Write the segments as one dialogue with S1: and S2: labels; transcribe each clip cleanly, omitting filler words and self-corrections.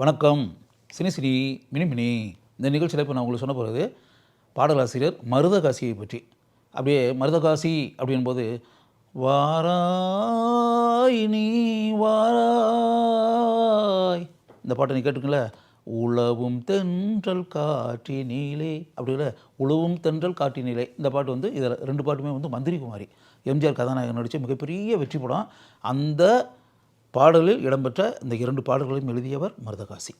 S1: வணக்கம். சினி மினிமினி இந்த நிகழ்ச்சியில் இப்போ நான் உங்களுக்கு சொன்ன போகிறது பாடலாசிரியர் மருதகாசியை பற்றி. அப்படியே மருதகாசி அப்படின்போது வாராய் நீ வாராய் இந்த பாட்டை நீ கேட்டுக்கல. உழவும் தென்றல் காற்றினிலே அப்படிங்கிற உழவும் தென்றல் காற்றினிலே இந்த பாட்டு வந்து இதில் ரெண்டு பாட்டுமே வந்து மந்திரி குமாரி எம்ஜிஆர் கதாநாயகன் நடித்த மிகப்பெரிய வெற்றி படம். அந்த பாடலில் இடம்பெற்ற இந்த இரண்டு பாடல்களையும் எழுதியவர் மருதகாசி.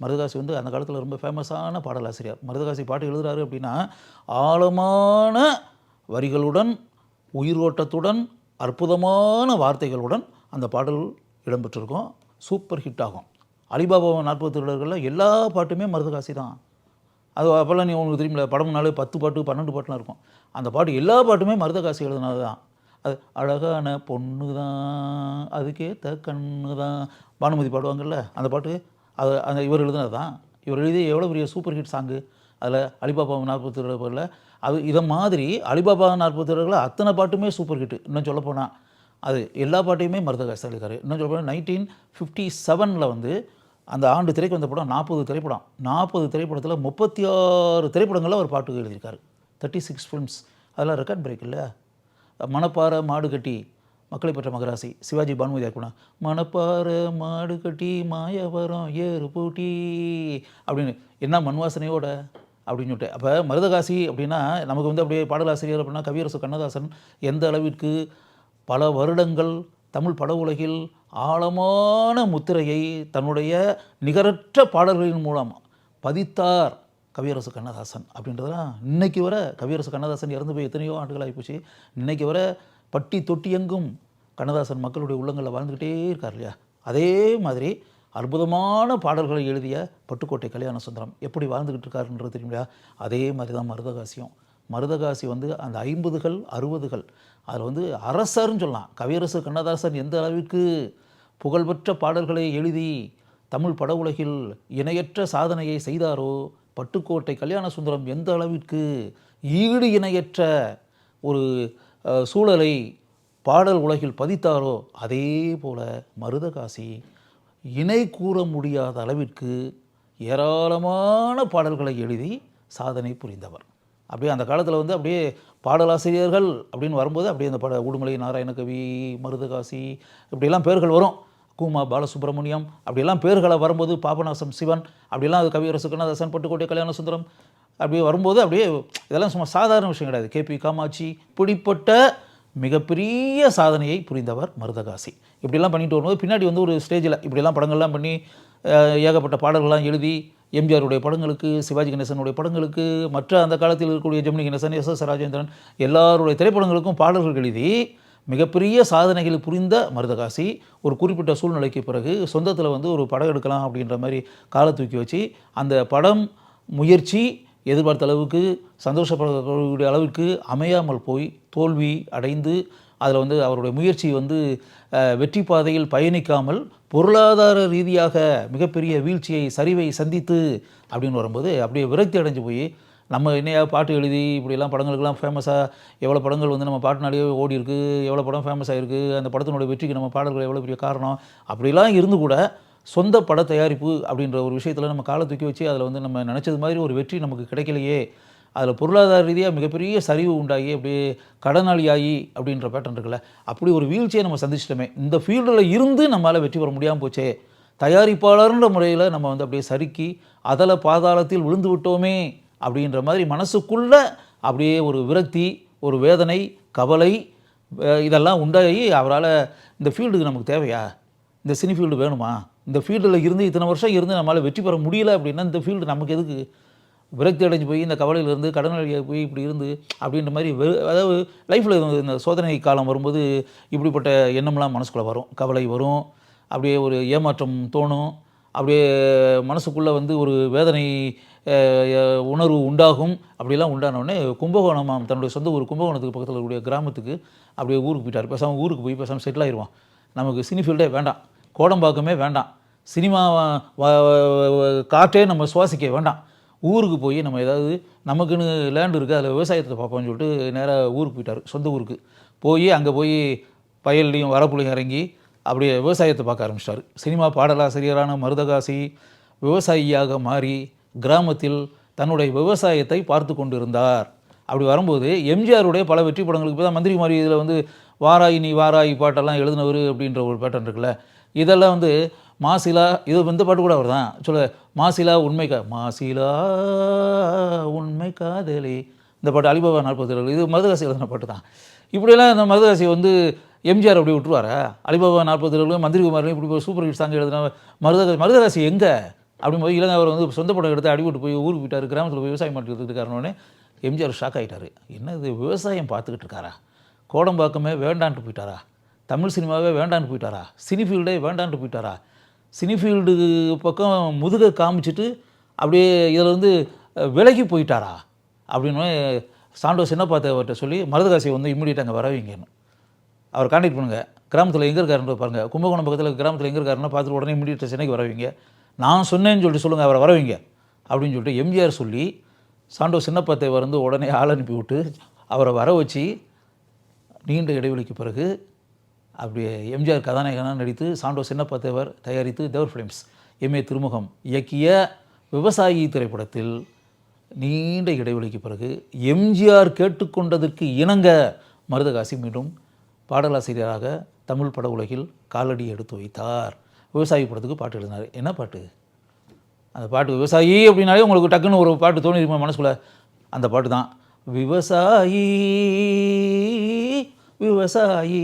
S1: மருதகாசி வந்து அந்த காலத்தில் ரொம்ப ஃபேமஸான பாடலாசிரியர். மருதகாசி பாட்டு எழுதுகிறாரு அப்படின்னா ஆழமான வரிகளுடன் உயிரோட்டத்துடன் அற்புதமான வார்த்தைகளுடன் அந்த பாடல் இடம்பெற்றிருக்கும். சூப்பர் ஹிட் ஆகும். அலிபாபா 40 திருடர்களில் எல்லா பாட்டுமே மருதகாசி தான். அது அப்போல்லாம் நீ உங்களுக்கு தெரியுமில்ல, படம்னாலே 10 பாட்டு 12 பாட்டுலாம் இருக்கும். அந்த பாட்டு எல்லா பாட்டுமே மருதகாசி எழுதுனது தான். அது அழகான பொண்ணு தான் அதுக்கேற்ற கண்ணு தான் பானுமதி பாடுவாங்கள்ல, அந்த பாட்டு அது அந்த இவர் எழுதுனது தான். இவர் எழுதி எவ்வளோ பெரிய சூப்பர் ஹிட் சாங்கு. அதில் அலிபாபா 40 திருடர்களில் அது இதை மாதிரி அலிபாபா 40 திருடர்களில் அத்தனை பாட்டுமே சூப்பர் ஹிட்டு. இன்னும் சொல்லப்போனால் அது எல்லா பாட்டையுமே மருதகாசி எழுதியிருக்காரு. இன்னும் சொல்லப்போனால் 1957 வந்து அந்த ஆண்டு திரைக்கு வந்த படம் 40 திரைப்படம். 40 திரைப்படத்தில் 36 திரைப்படங்களில் ஒரு பாட்டு எழுதியிருக்காரு. 36 ஃபிலிம்ஸ். அதெல்லாம் ரெக்கார்ட் பிரேக் இல்லை. மணப்பாறை மாடு கட்டி மக்களை பெற்ற மகராசி சிவாஜி பானுமதி ஆக்குனா மணப்பாறை மாடு கட்டி மாயவரம் ஏறு பூட்டி அப்படின்னு என்ன மண்வாசனையோட அப்படின்னு சொல்லிட்டு. அப்போ மருதகாசி அப்படின்னா நமக்கு வந்து அப்படியே பாடலாசிரியர் அப்படின்னா கவியரசு கண்ணதாசன் எந்த அளவிற்கு பல வருடங்கள் தமிழ் பட உலகில் ஆழமான முத்திரையை தன்னுடைய நிகரற்ற பாடல்களின் மூலம் பதித்தார் கவியரசு கண்ணதாசன் அப்படின்றதெல்லாம் இன்றைக்கி வர கவியரசு கண்ணதாசன் இறந்து போய் எத்தனையோ ஆண்டுகள் ஆகிப்போச்சு. இன்றைக்கி வர பட்டி தொட்டி எங்கும் கண்ணதாசன் மக்களுடைய உள்ளங்களில் வாழ்ந்துக்கிட்டே இருக்கார் இல்லையா. அதே மாதிரி அற்புதமான பாடல்களை எழுதிய பட்டுக்கோட்டை கல்யாண சுந்தரம் எப்படி வாழ்ந்துக்கிட்டு இருக்காருன்றது தெரியுமில்லையா. அதே மாதிரி தான் மருதகாசியும். மருதகாசி வந்து அந்த 50கள் 60கள் அதில் வந்து அரசர்னு சொல்லலாம். கவியரசு கண்ணதாசன் எந்த அளவிற்கு புகழ்பெற்ற பாடல்களை எழுதி தமிழ் பட உலகில் இணையற்ற சாதனையை செய்தாரோ, பட்டுக்கோட்டை கல்யாண சுந்தரம் எந்த அளவிற்கு ஈடு இணையற்ற ஒரு சூழலை பாடல் உலகில் பதித்தாரோ, அதே போல் மருதகாசி இணை கூற முடியாத அளவிற்கு ஏராளமான பாடல்களை எழுதி சாதனை புரிந்தவர். அப்படியே அந்த காலத்தில் வந்து அப்படியே பாடலாசிரியர்கள் அப்படின்னு வரும்போது அப்படியே அந்த உடுமலை நாராயணகவி, மருதகாசி இப்படியெல்லாம் பேர்கள் வரும். கூமா பாலசுப்ரமணியம் அப்படியெல்லாம் பேர்களை வரும்போது பாபநாசம் சிவன் அப்படிலாம் அது கவியரசு கண்ணதாசன் பட்டுக்கோட்டை கல்யாண சுந்தரம் அப்படியே வரும்போது அப்படியே இதெல்லாம் சும்மா சாதாரண விஷயம் கிடையாது. கேபி காமாட்சி இப்படிப்பட்ட மிகப்பெரிய சாதனையை புரிந்தவர் மருதகாசி. இப்படிலாம் பண்ணிட்டு வரும்போது பின்னாடி வந்து ஒரு ஸ்டேஜில் இப்படிலாம் படங்கள்லாம் பண்ணி ஏகப்பட்ட பாடல்கள்லாம் எழுதி எம்ஜிஆருடைய படங்களுக்கு, சிவாஜி கணேசனுடைய படங்களுக்கு, மற்ற அந்த காலத்தில் இருக்கக்கூடிய ஜெமினி கணேசன், எஸ் ராஜேந்திரன் எல்லாருடைய திரைப்படங்களுக்கும் பாடல்கள் எழுதி மிகப்பெரிய சாதனைகள் புரிந்த மருதகாசி ஒரு குறிப்பிட்ட சூழ்நிலைக்கு பிறகு சொந்தத்தில் வந்து ஒரு படம் எடுக்கலாம் அப்படின்ற மாதிரி காலை தூக்கி வச்சு அந்த படம் முயற்சி எதிர்பார்த்த அளவுக்கு சந்தோஷப்படக்கூடிய அளவுக்கு அமையாமல் போய் தோல்வி அடைந்து அதில் வந்து அவருடைய முயற்சி வந்து வெற்றி பாதையில் பயணிக்காமல் பொருளாதார ரீதியாக மிகப்பெரிய வீழ்ச்சியை சரிவை சந்தித்து அப்படின்னு வரும்போது அப்படியே விரக்தி அடைஞ்சு போய் நம்ம என்னையா பாட்டு எழுதி இப்படிலாம் படங்களுக்கெல்லாம் ஃபேமஸாக எவ்வளோ படங்கள் வந்து நம்ம பாட்டுனாலேயே ஓடி இருக்குது, எவ்வளோ படம் ஃபேமஸ் ஆகிருக்கு, அந்த படத்தினுடைய வெற்றிக்கு நம்ம பாடல்கள் எவ்வளோ பெரிய காரணம் அப்படிலாம் இருந்து கூட சொந்த பட தயாரிப்பு அப்படின்ற ஒரு விஷயத்தில் நம்ம காலை தூக்கி வச்சு அதில் வந்து நம்ம நினச்சது மாதிரி ஒரு வெற்றி நமக்கு கிடைக்கலையே, அதில் பொருளாதார ரீதியாக மிகப்பெரிய சரிவு உண்டாகி அப்படியே கடனாளியாகி அப்படின்ற பேட்டர்ன் இருக்குல்ல, அப்படி ஒரு வீழ்ச்சியை நம்ம சந்திச்சிட்டோமே, இந்த ஃபீல்டில் இருந்து நம்மளால் வெற்றி பெற முடியாமல் போச்சே, தயாரிப்பாளர்ன்ற முறையில் நம்ம வந்து அப்படியே சறுக்கி அதில் பாதாளத்தில் விழுந்து விட்டோமே அப்படின்ற மாதிரி மனசுக்குள்ளே அப்படியே ஒரு விரக்தி, ஒரு வேதனை, கவலை இதெல்லாம் உண்டாகி அவரால் இந்த ஃபீல்டுக்கு நமக்கு தேவையா, இந்த சினி ஃபீல்டு வேணுமா, இந்த ஃபீல்டில் இருந்து இத்தனை வருஷம் இருந்து நம்மளால் வெற்றி பெற முடியல அப்படின்னா இந்த ஃபீல்டு நமக்கு எதுக்கு, விரக்தி அடைஞ்சு போய் இந்த கவலையிலேருந்து கடனாளியாக போய் இப்படி இருந்து அப்படின்ற மாதிரி அதாவது லைஃப்பில் இந்த சோதனை காலம் வரும்போது இப்படிப்பட்ட எண்ணம்லாம் மனசுக்குள்ளே வரும். கவலை வரும், அப்படியே ஒரு ஏமாற்றம் தோணும், அப்படியே மனசுக்குள்ளே வந்து ஒரு வேதனை உணர்வு உண்டாகும். அப்படிலாம் உண்டானோடனே கும்பகோணம் தன்னுடைய சொந்த ஊர் கும்பகோணத்துக்கு பக்கத்தில் இருக்கக்கூடிய கிராமத்துக்கு அப்படியே ஊருக்கு போயிட்டார். பேசாமல் ஊருக்கு போய் பேசாமல் செட்டில் ஆயிடுவான், நமக்கு சினி ஃபீல்டே வேண்டாம், கோடம்பாக்கமே வேண்டாம், சினிமா காற்றே நம்ம சுவாசிக்க வேண்டாம், ஊருக்கு போய் நம்ம ஏதாவது நமக்குன்னு லேண்டு இருக்குது அதில் விவசாயத்தை பார்ப்போம்னு சொல்லிட்டு நேராக ஊருக்கு போயிட்டார். சொந்த ஊருக்கு போய் அங்கே போய் வயல்லையும் வரப்புலையும் இறங்கி அப்படியே விவசாயத்தை பார்க்க ஆரம்பிச்சிட்டார். சினிமா பாடலாசிரியரான மருதகாசி விவசாயியாக மாறி கிராமத்தில் தன்னுடைய விவசாயத்தை பார்த்து கொண்டிருந்தார். அப்படி வரும்போது எம்ஜிஆருடைய பல வெற்றி படங்களுக்கு இப்போ தான் மந்திரி மாதிரி இதில் வந்து வாராய் நீ வாராய் பாட்டெல்லாம் எழுதினவர் அப்படின்ற ஒரு பேட்டன் இருக்குல்ல, இதெல்லாம் வந்து மாசிலா, இது இந்த பாட்டு கூட அவர் தான் சொல்ல, மாசிலா உண்மை காதலே, இந்த பாட்டு அலிபாபா 40 இது மருதகாசி எழுதின பாட்டு தான். இப்படியெல்லாம் இந்த மருதகாசி வந்து எம்ஜிஆர் அப்படி விட்டுருவாரா? அலிபாபா 40 மந்திரி குமார்லையும் இப்படி சூப்பர் ஹிட் சாங் எழுதின மருதகாசி எங்கே அப்படின்னு போய் இளங்க அவர் வந்து சொந்த படம் எடுத்து அடிவிட்டு போய் ஊருக்கு போயிட்டார், கிராமத்தில் போய் விவசாயம் பண்ணிட்டு இருக்காருன்னொடனே எம்ஜிஆர் ஷாக் ஆகிட்டார். என்ன இது விவசாயம் பார்த்துக்கிட்டு இருக்காரா? கோடம்பாக்கமே வேண்டான்ட்டு போயிட்டாரா? தமிழ் சினிமாவே வேண்டான்னு போயிட்டாரா? சினிஃபீல்டே வேண்டான்ட்டு போயிட்டாரா? சினிஃபீல்டு பக்கம் முதுகை காமிச்சிட்டு அப்படியே இதில் வந்து விலகி போயிட்டாரா அப்படின்னு சாண்டோ சின்னப்பா தேவர்கிட்ட சொல்லி மருதகாசியை வந்து இம்மிடியேட் அங்கே வரவீங்கன்னு அவர் கான்டாக்ட் பண்ணுங்கள். கிராமத்தில் எங்கே இருக்காருன்னு பாருங்கள், கும்பகோணம் பக்கத்தில் கிராமத்தில் எங்கே இருக்காருன்னா பார்த்துட்டு உடனே இம்மிடியேட் சென்னைக்கு வரவீங்க, நான் சொன்னேன்னு சொல்லிட்டு சொல்லுங்கள் அவரை வரவீங்க அப்படின்னு சொல்லிட்டு எம்ஜிஆர் சொல்லி சாண்டோ சின்னப்பா தேவர் வந்து உடனே ஆள் அனுப்பி விட்டு அவரை வர வச்சு நீண்ட இடைவெளிக்கு பிறகு அப்படியே எம்ஜிஆர் கதாநாயகனாக நடித்து சாண்டோ சின்னப்பா தேவர் தயாரித்து தேவர் ஃபிலிம்ஸ் எம்ஏ திருமுகம் இயக்கிய விவசாயி திரைப்படத்தில் நீண்ட இடைவெளிக்கு பிறகு எம்ஜிஆர் கேட்டுக்கொண்டதற்கு இணங்க மருதகாசி மீண்டும் பாடலாசிரியராக தமிழ் பட உலகில் காலடி எடுத்து வைத்தார். விவசாயி படத்துக்கு பாட்டு எழுதினார். என்ன பாட்டு? அந்த பாட்டு விவசாயி அப்படின்னாலே உங்களுக்கு டக்குன்னு ஒரு பாட்டு தோணிருக்குமா மனசுக்குள்ள? அந்த பாட்டு தான் விவசாயி விவசாயி.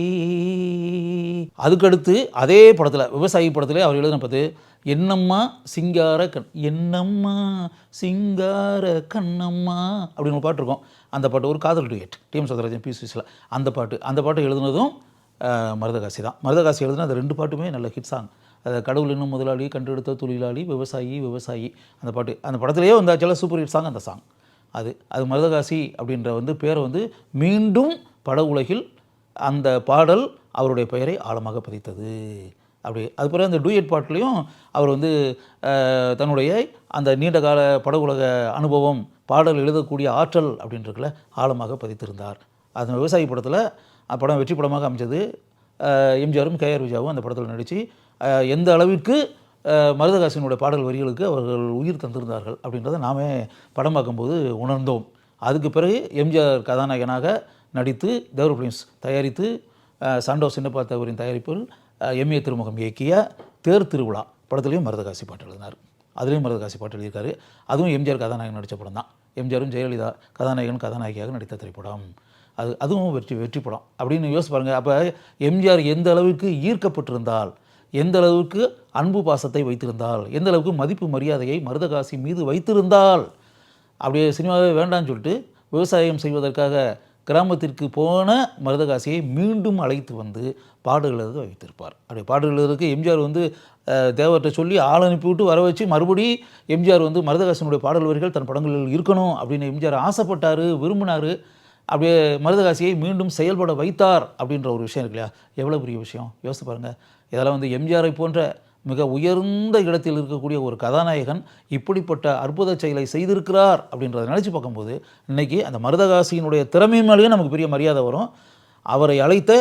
S1: அதுக்கடுத்து அதே படத்தில் விவசாயி படத்தில் அவர் எழுதின பார்த்து என்னம்மா சிங்கார என்னம்மா சிங்கார கண்ணம்மா அப்படின்னு ஒரு பாட்டு இருக்கும். அந்த பாட்டு ஒரு காதல் டுயட் டிஎம் சௌந்தரராஜன் பி சுவிஸில் அந்த பாட்டு எழுதுனதும் மருதகாசி தான். மருதகாசி எழுதுன அந்த 2 பாட்டுமே நல்ல ஹிட் சாங். அது கடவுள் என்னும் முதலாளி, கண்டெடுத்த தொழிலாளி, விவசாயி அந்த பாட்டு அந்த படத்துலேயே வந்தாச்சுல சூப்பர் ஹிட் சாங் அந்த சாங். அது மருதகாசி அப்படின்ற வந்து பேரை வந்து மீண்டும் பட உலகில் அந்த பாடல் அவருடைய பெயரை ஆழமாக பதித்தது. அப்படி அது பிறகு அந்த டூயட் பாட்டுலேயும் அவர் வந்து தன்னுடைய அந்த நீண்ட கால பட உலக அனுபவம், பாடல் எழுதக்கூடிய ஆற்றல் அப்படின்றதுல ஆழமாக பதித்திருந்தார். அது விவசாயி படத்தில் படம் வெற்றி படமாக அமைச்சது. எம்ஜிஆரும் கேஆர் விஜயாவும் அந்த படத்தில் நடித்து எந்த அளவிற்கு மருதகாசினுடைய பாடல் வரிகளுக்கு அவர்கள் உயிர் தந்திருந்தார்கள் அப்படின்றத நாமே படம் பார்க்கும்போது உணர்ந்தோம். அதுக்கு பிறகு எம்ஜிஆர் கதாநாயகனாக நடித்து தேவர் ஃபிலிம்ஸ் தயாரித்து சாண்டோ சின்னப்பா தேவரின் தயாரிப்பில் எம்ஏ திருமுகம் இயக்கிய தேர் திருவிழா படத்துலேயும் மருதகாசி பாட்டு எழுதினார். அதுலேயும் மருதகாசி பாட்டு எழுதியிருக்காரு. அதுவும் எம்ஜிஆர் கதாநாயகன் நடித்த படம் தான். எம்ஜிஆரும் ஜெயலலிதா கதாநாயகியாக நடித்த திரைப்படம். அதுவும் வெற்றி படம் அப்படின்னு யோசிச்சு பாருங்கள். அப்போ எம்ஜிஆர் எந்த அளவுக்கு ஈர்க்கப்பட்டிருந்தால், எந்த அளவுக்கு அன்பு பாசத்தை வைத்திருந்தால், எந்த அளவுக்கு மதிப்பு மரியாதையை மருதகாசி மீது வைத்திருந்தால், அப்படியே சினிமாவே வேண்டான்னு சொல்லிட்டு விவசாயம் செய்வதற்காக கிராமத்திற்கு போன மருதகாசியை மீண்டும் அழைத்து வந்து பாடல்கள் எழுத வைத்திருப்பார். அப்படி பாடல்கள் எழுதுறதுக்கு எம்ஜிஆர் வந்து தேவர்கிட்ட சொல்லி ஆள் அனுப்பிவிட்டு வர வச்சு மறுபடி எம்ஜிஆர் வந்து மருதகாசினுடைய பாடல் வரிகள் தன் படங்களில் இருக்கணும் அப்படின்னு எம்ஜிஆர் ஆசைப்பட்டார், விரும்பினார். அப்படியே மருதகாசியை மீண்டும் செயல்பட வைத்தார் அப்படின்ற ஒரு விஷயம் இருக்கு இல்லையா? எவ்வளோ பெரிய விஷயம் யோசித்து பாருங்கள். இதெல்லாம் வந்து எம்ஜிஆரை போன்ற மிக உயர்ந்த இடத்தில் இருக்கக்கூடிய ஒரு கதாநாயகன் இப்படிப்பட்ட அற்புத செயலை செய்திருக்கிறார் அப்படின்றத நினச்சி பார்க்கும்போது இன்றைக்கி அந்த மருதகாசியினுடைய திறமை மேலேயே நமக்கு பெரிய மரியாதை வரும். அவரை அழைத்த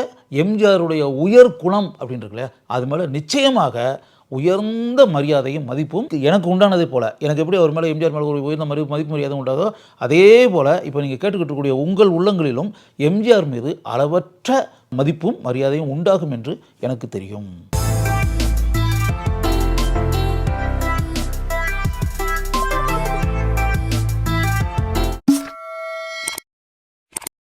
S1: எம்ஜிஆருடைய உயர் குணம் அப்படின்றது இல்லையா, அது மேலே நிச்சயமாக உயர்ந்த மரியாதையும் மதிப்பும் எனக்கு உண்டானதே போல், எனக்கு எப்படி அவர் மேலே எம்ஜிஆர் மேலே ஒரு உயர்ந்த மதிப்பு மரியாதை உண்டாதோ அதே போல் இப்போ நீங்கள் கேட்டுக்கிட்டக்கூடிய உங்கள் உள்ளங்களிலும் எம்ஜிஆர் மீது அளவற்ற மதிப்பும் மரியாதையும் உண்டாகும் என்று எனக்கு தெரியும்.